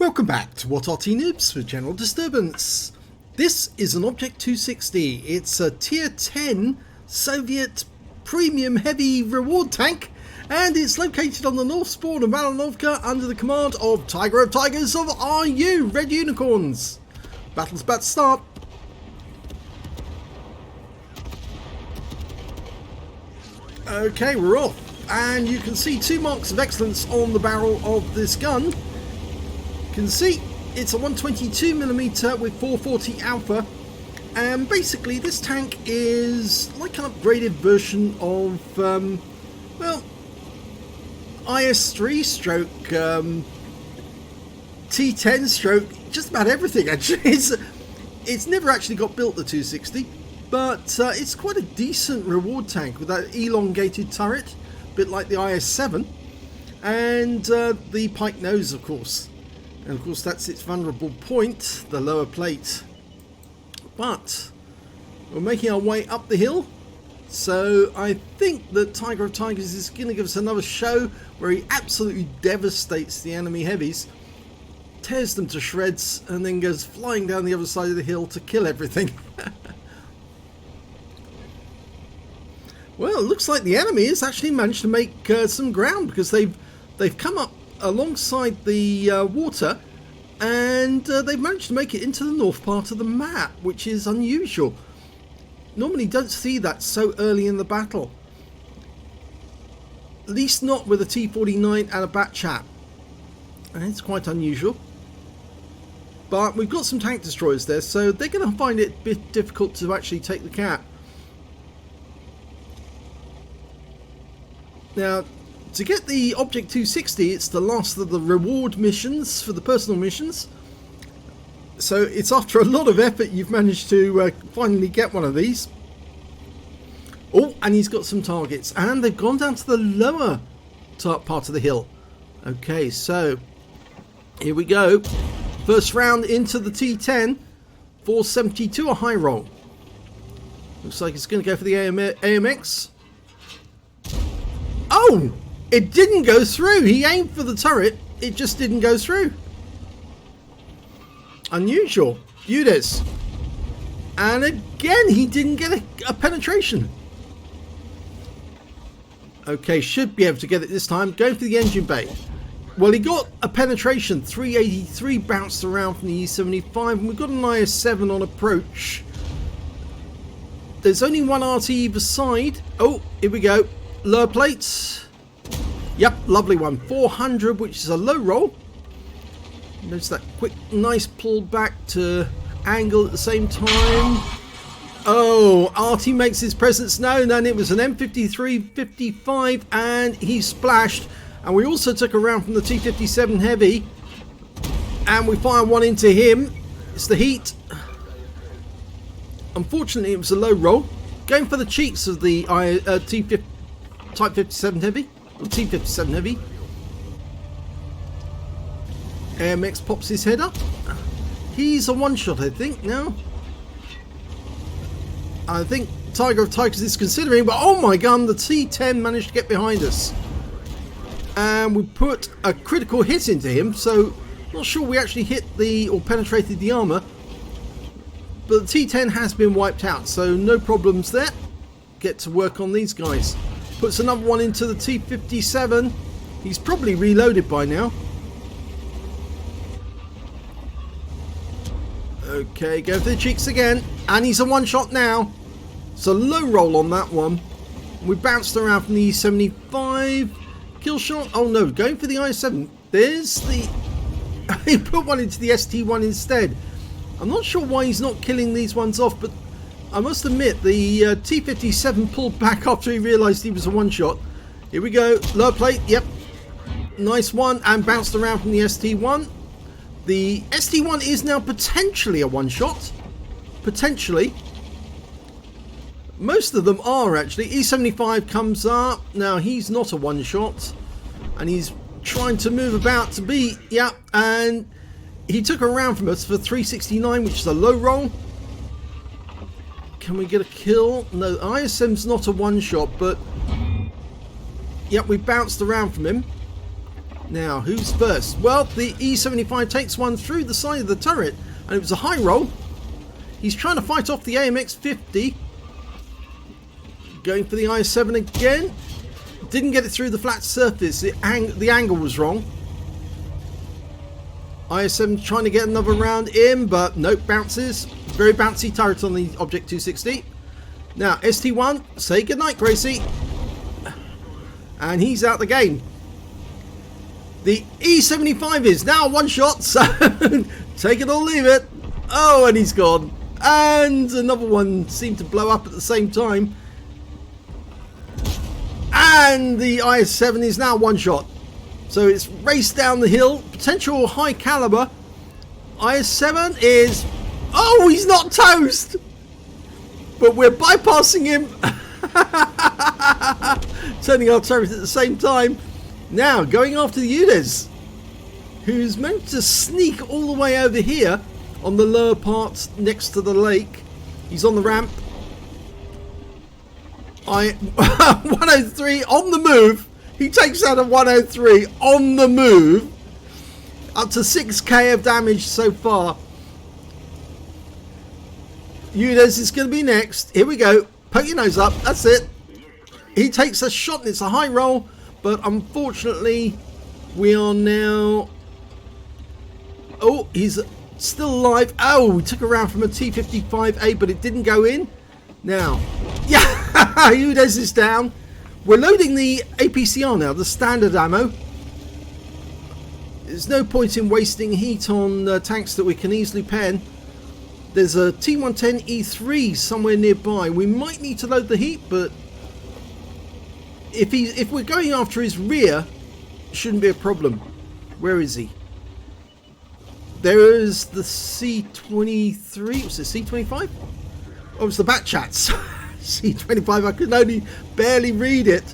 Welcome back to What Arty Noobs for General Disturbance. This is an Object 260. It's a Tier 10 Soviet premium heavy reward tank, and it's located on the north spawn of Malinovka under the command of Tiger of Tigers of RU, Red Unicorns. Battle's about to start. Okay, we're off, and you can see 2 marks of excellence on the barrel of this gun. You can see it's a 122mm with 440 alpha, and basically this tank is like an upgraded version of well, IS3 stroke T10 stroke just about everything. Actually, it's never actually got built, the 260, but it's quite a decent reward tank with that elongated turret, a bit like the IS7, and the pike nose, of course. And of course that's its vulnerable point, the lower plate. But we're making our way up the hill, so I think that Tiger of Tigers is going to give us another show where he absolutely devastates the enemy heavies, tears them to shreds, and then goes flying down the other side of the hill to kill everything. Well, it looks like the enemy has actually managed to make some ground, because they've come up alongside the water, and they've managed to make it into the north part of the map, which is unusual. Normally don't see that so early in the battle, at least not with a T49 and a bat chap, and it's quite unusual. But we've got some tank destroyers there, so they're going to find it a bit difficult to actually take the cap. Now, to get the Object 260, it's the last of the reward missions for the personal missions. So it's after a lot of effort you've managed to finally get one of these. Oh, and he's got some targets, and they've gone down to the lower part of the hill. Okay, so here we go. First round into the T10, 472, a high roll. Looks like it's going to go for the AMX. Oh! It didn't go through. He aimed for the turret. It just didn't go through. Unusual. View this. And again, he didn't get a penetration. Okay, should be able to get it this time. Going for the engine bay. Well, he got a penetration. 383 bounced around from the E75. And we've got an IS7 on approach. There's only one Arty either side. Oh, here we go. Lower plates. Yep, lovely one. 400, which is a low roll. Notice that quick, nice pull back to angle at the same time. Oh, Arty makes his presence known, and it was an M53-55, and he splashed. And we also took a round from the T57 Heavy, and we fire one into him. It's the heat. Unfortunately, it was a low roll. Going for the cheeks of the Type 57 Heavy. T57 Heavy. AMX pops his head up. He's a one-shot, I think, now. I think Tiger of Tigers is considering, but oh my god, the T10 managed to get behind us. And we put a critical hit into him, so not sure we actually hit or penetrated the armor. But the T10 has been wiped out, so no problems there. Get to work on these guys. Puts another one into the T57. He's probably reloaded by now. Okay, go for the cheeks again. And he's a one-shot now. It's a low roll on that one. We bounced around from the E75. Kill shot. Oh no, going for the I7. There's the... he put one into the ST1 instead. I'm not sure why he's not killing these ones off, but I must admit, the T57 pulled back after he realised he was a one-shot. Here we go. Lower plate. Yep. Nice one. And bounced around from the ST1. The ST1 is now potentially a one-shot. Potentially. Most of them are, actually. E75 comes up. Now, he's not a one-shot. And he's trying to move about to be... Yeah. And he took a round from us for 369, which is a low roll. Can we get a kill? No, ISM's not a one-shot, but... Yep, we bounced around from him. Now, who's first? Well, the E75 takes one through the side of the turret, and it was a high roll. He's trying to fight off the AMX-50. Going for the IS-7 again. Didn't get it through the flat surface. The angle was wrong. IS-7 trying to get another round in, but nope, bounces. Very bouncy turret on the Object 260. Now, ST1, say goodnight, Gracie. And he's out the game. The E75 is now one shot, so take it or leave it. Oh, and he's gone. And another one seemed to blow up at the same time. And the IS-7 is now one shot. So it's raced down the hill. Potential high caliber. IS-7 is... Oh, he's not toast! But we're bypassing him. Turning our turret at the same time. Now, going after the UDES, who's meant to sneak all the way over here on the lower part next to the lake. He's on the ramp. 103 on the move. He takes out a 103 on the move. Up to 6k of damage so far. UDES is going to be next. Here we go. Poke your nose up. That's it. He takes a shot and it's a high roll. But unfortunately, we are now... Oh, he's still alive. Oh, we took a round from a T55A, but it didn't go in. Now, yeah, UDES is down. We're loading the APCR now, the standard ammo. There's no point in wasting heat on tanks that we can easily pen. There's a T110E3 somewhere nearby. We might need to load the heat, but if we're going after his rear, it shouldn't be a problem. Where is he? There is the C23. Was it C25? Oh, it's the Bat Chats. C25. I could only barely read it.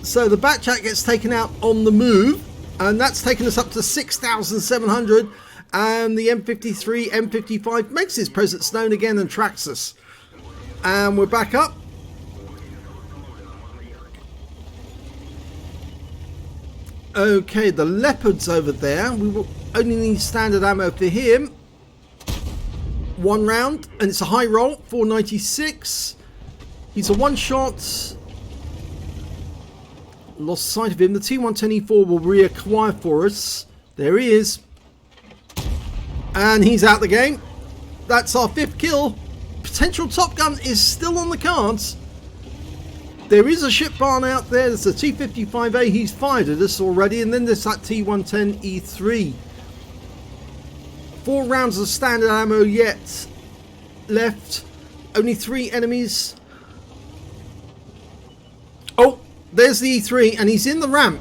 So the Bat Chat gets taken out on the move, and that's taken us up to 6,700. And the M53, M55 makes his presence known again and tracks us. And we're back up. Okay, the Leopard's over there. We will only need standard ammo for him. One round, and it's a high roll, 496. He's a one shot. Lost sight of him. The T110E4 will reacquire for us. There he is. And he's out the game. That's our 5th kill. Potential Top Gun is still on the cards. There is a ship barn out there. There's a T55A. He's fired at us already. And then there's that T110E3. 4 rounds of standard ammo yet left. Only 3 enemies. Oh, there's the E3 and he's in the ramp.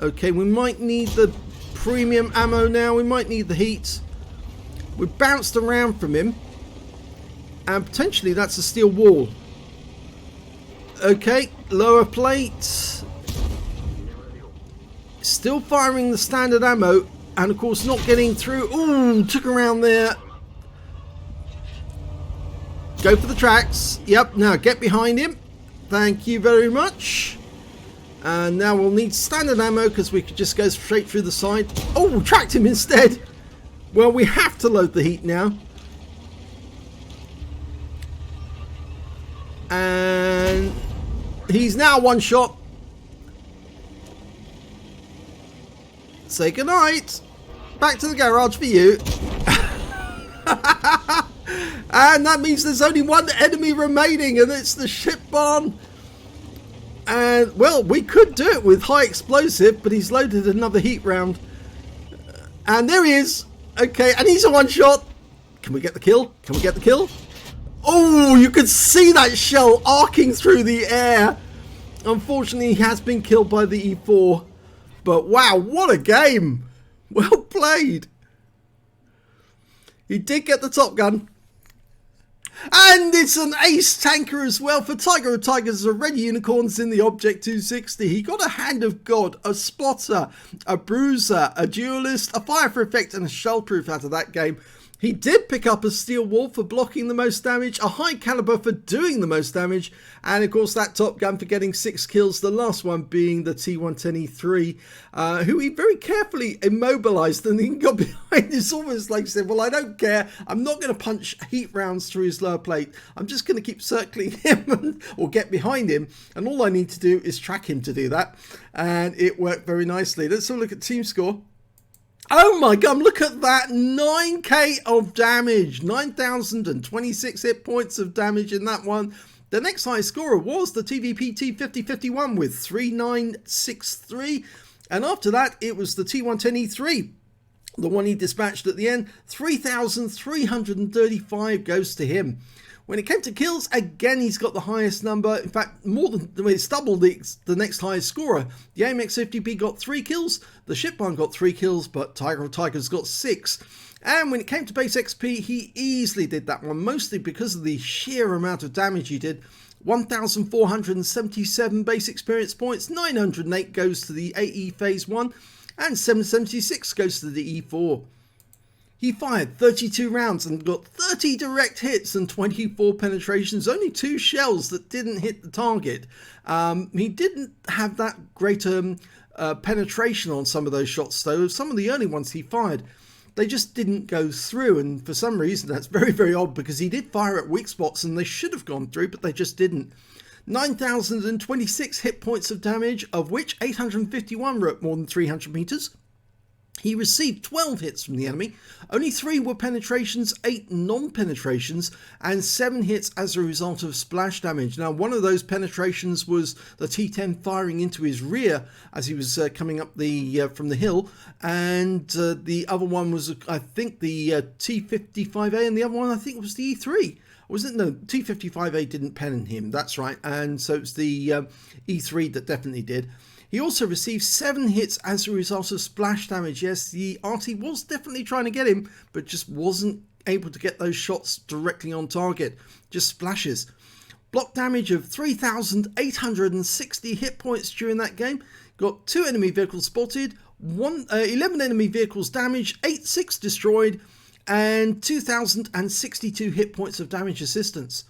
Okay, we might need the premium ammo now. We might need the heat. We bounced around from him. And potentially that's a steel wall. Okay, lower plate. Still firing the standard ammo. And of course not getting through. Ooh, took around there. Go for the tracks. Yep, now get behind him. Thank you very much. And now we'll need standard ammo because we could just go straight through the side. Oh, we tracked him instead. Well, we have to load the heat now. And he's now one shot. Say goodnight. Back to the garage for you. And that means there's only one enemy remaining, and it's the ship barn. And, well, we could do it with high explosive, but he's loaded another heat round. And there he is. Okay, and he's a one shot. Can we get the kill? Can we get the kill? Oh, you could see that shell arcing through the air. Unfortunately, he has been killed by the E4. But wow, what a game. Well played. He did get the Top Gun. And it's an ace tanker as well for Tiger of Tigers. A red unicorns in the Object 260. He got a Hand of God, a Spotter, a Bruiser, a Duelist, a Fire for Effect and a Shell Proof out of that game. He did pick up a steel wall for blocking the most damage, a high caliber for doing the most damage, and of course that top gun for getting 6 kills, the last one being the T110E3, who he very carefully immobilized and then got behind. It's almost like he said, well, I don't care, I'm not going to punch heat rounds through his lower plate, I'm just going to keep circling him or get behind him, and all I need to do is track him to do that, and it worked very nicely. Let's have a look at team score. Oh my god, look at that, 9k of damage, 9,026 hit points of damage in that one. The next highest scorer was the TVPT 5051 with 3963, and after that it was the T110E3, the one he dispatched at the end. 3,335 goes to him. When it came to kills, again, he's got the highest number. In fact, more than it's double the next highest scorer. The AMX50B got 3 kills. The Shipbarn got 3 kills, but Tiger of Tigers got 6. And when it came to base XP, he easily did that one, mostly because of the sheer amount of damage he did. 1,477 base experience points, 908 goes to the AE Phase 1, and 776 goes to the E4. He fired 32 rounds and got 30 direct hits and 24 penetrations, only 2 shells that didn't hit the target. He didn't have that great penetration on some of those shots though. Some of the early ones he fired, they just didn't go through, and for some reason that's very, very odd, because he did fire at weak spots and they should have gone through, but they just didn't. 9,026 hit points of damage, of which 851 were at more than 300 meters. He received 12 hits from the enemy, only 3 were penetrations, 8 non-penetrations, and 7 hits as a result of splash damage. Now, one of those penetrations was the T10 firing into his rear as he was coming up from the hill, and the other one was, I think, the T55A, and the other one, I think, was the E3. Was it? No, T55A didn't pen him, that's right, and so it's the E3 that definitely did. He also received 7 hits as a result of splash damage. Yes, the Arty was definitely trying to get him, but just wasn't able to get those shots directly on target. Just splashes. Block damage of 3,860 hit points during that game. Got 2 enemy vehicles spotted, 11 enemy vehicles damaged, 86 destroyed, and 2,062 hit points of damage assistance.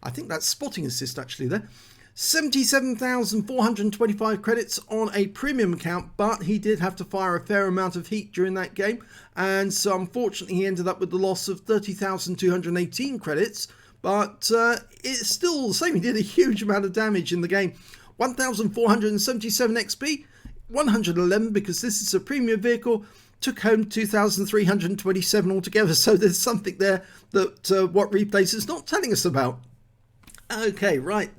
I think that's spotting assist actually there. 77,425 credits on a premium account, but he did have to fire a fair amount of heat during that game, and so unfortunately he ended up with the loss of 30,218 credits, but it's still the same. He did a huge amount of damage in the game. 1,477 XP, 111 because this is a premium vehicle, took home 2,327 altogether, so there's something there that what replays is not telling us about. Okay, right.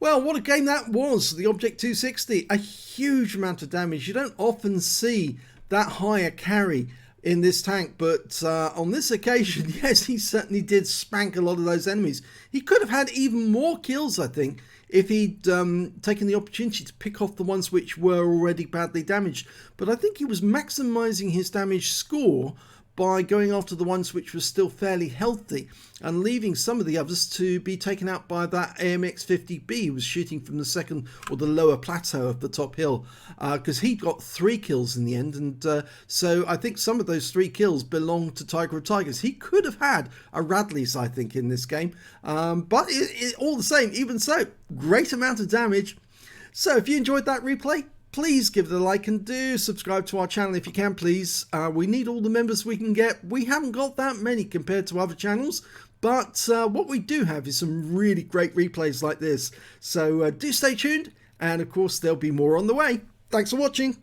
Well, what a game that was, the Object 260, a huge amount of damage. You don't often see that high a carry in this tank, but on this occasion, yes, he certainly did spank a lot of those enemies. He could have had even more kills, I think, if he'd taken the opportunity to pick off the ones which were already badly damaged. But I think he was maximising his damage score by going after the ones which were still fairly healthy and leaving some of the others to be taken out by that AMX50B who was shooting from the second or the lower plateau of the top hill, because he got 3 kills in the end, and so I think some of those 3 kills belonged to Tiger of Tigers. He could have had a Radley's, I think, in this game, but all the same, even so, great amount of damage. So if you enjoyed that replay, please give it a like and do subscribe to our channel if you can, please. We need all the members we can get. We haven't got that many compared to other channels, but what we do have is some really great replays like this. So do stay tuned, and of course there'll be more on the way. Thanks for watching.